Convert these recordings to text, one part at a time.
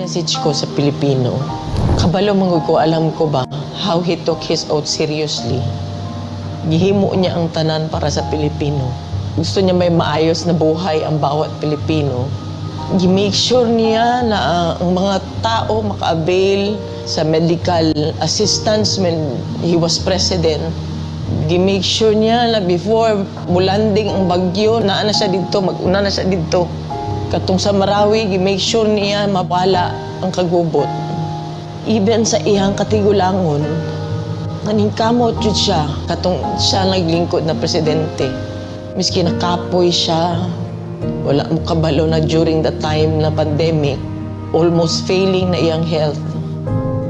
message ko sa Pilipino, kabalo mangod ko, alam ko ba how he took his oath seriously. Gihimo niya ang tanan para sa Pilipino. Gusto niya may maayos na buhay ang bawat Pilipino. Gi-make sure niya na ang mga tao maka-avail sa medical assistance when he was president. Gi-make sure niya na before mulanding ang bagyo, naa na siya dito, mag-una na siya dito. Katong sa Marawi, gi-make sure niya mabala ang kagubot. Even sa iyang katigulangon, naningkamot yun siya, katong siya naglingkod na presidente. Miski nakapoy siya, wala mo kabalo na during the time na pandemic, almost failing na iyang health.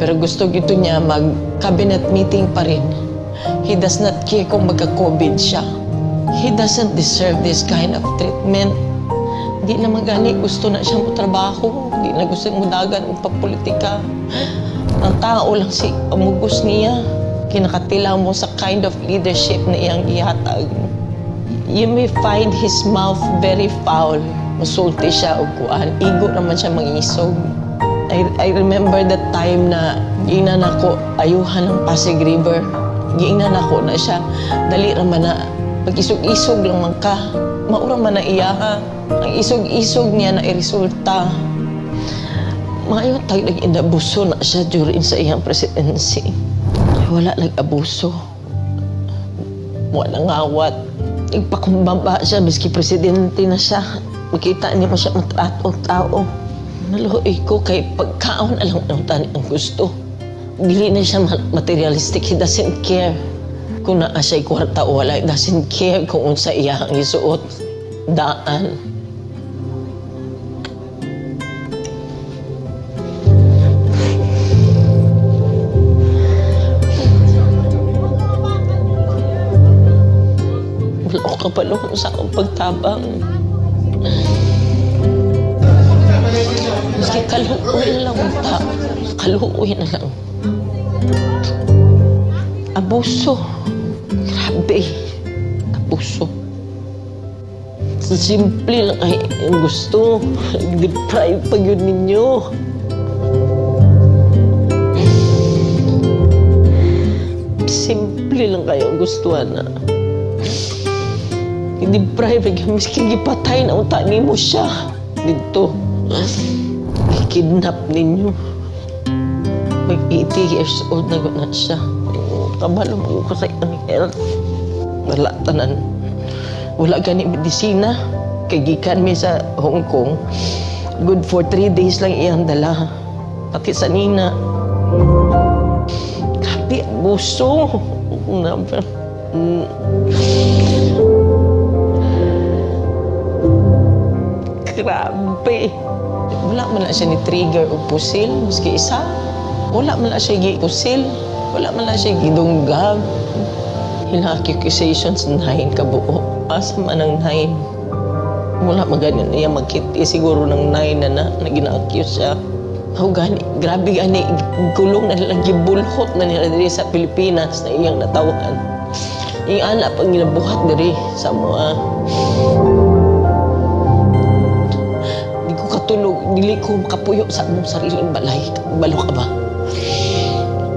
Pero gusto gito niya mag-cabinet meeting pa rin. He does not care kung magka-COVID siya. He doesn't deserve this kind of treatment. Di na magani, gusto na siya mo trabaho. Di na gusto mo dagan o papolitika. Ang tao lang si amugos niya. Kinakatilaw mo sa kind of leadership na iyang ihatag. You may find his mouth very foul. Masulti siya o kuan. Igo naman siya mangisog. I remember that time na giingnan ako ayuhan ng Pasig River. Giingnan ako na siya. Dali naman na pag-isog-isog lang man ka. Maura man na iya ha. Ang isog-isog niya na iresulta. Maayong tag nag-inabuso na siya during sa iyang presidency. Wala nag-abuso. Wala ngawat. Nagpakumbaba siya, miski presidente na siya. Makita niya mo siya matratong tao. Naluhoy ko kay pagkaon alang ng tani ang gusto. Dili na siya materialistic. He doesn't care kung naa siya'y kwarta o wala. He doesn't care kung unsa iya ang isuot. Daan. Wala ko kapalo sa akong pagtabang. Maski kaluoy na lang ang tao. Kaluoy na lang. Abuso. Grabe. Abuso. Simple lang ay ang gusto. Deprive pa yun ninyo. Simple lang kayo ang gustuhan na. I-deprive lang. Miskin gipatay na utak mo siya. Dito. Kidnap ninyo. Mag 80 years old na guna siya. Kabalo mo ko sa iyang health. Wala tanan. Wala gani medisina. Kagikan mi sa Hong Kong. Good for 3 days lang iyang dala. Pati sa nina. Grabe, abuso. Grabe. Wala man na siya ni trigger o pusil. Maski isa. Wala man na siya gi-pusil. Wala man na siya gidunggab. Hila accusations 9 kabuo. Asa man ang 9. Wala maganin niya magkiti siguro ng 9 na gina-accuse siya. Oh, gani, grabe gani, gulong na nilang gibulhot na nila diri sa Pilipinas na iyang natawan. Yung anak pang ginabuhat diri sa mga. Di ko katulog, dili ko makapuyo sa among sariling balay. Balo ka ba?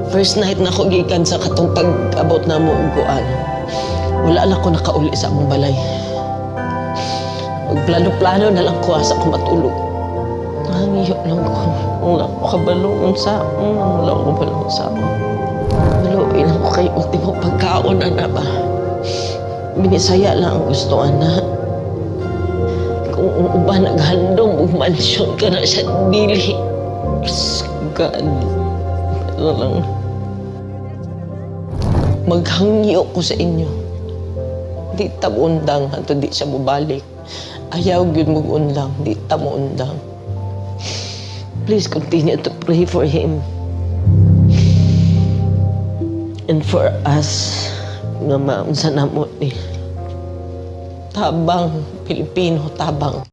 First night na ako gikan sa katong pag-abot na mo uguan. Wala lang ko nakauli sa among balay. Plano-plano na lang ko asa ko matulog. Nangiyo lang ko. Wala ko kabalungan sa wala ko kabalungan sa Maluoy lang ko kay ultimo pagkaon na ba. Binisaya lang ang gustuhan na. Kung uba naghandong og mansyon ka na sa dili. God. Ano lang. Maghangyo ko sa inyo. Di ta mo undang hanto di siya mubalik. Ayaw gyud mo undang, di ta mo undang. Please continue to pray for him. And for us, nga maunsa na mo ni. Tabang, Pilipino, tabang.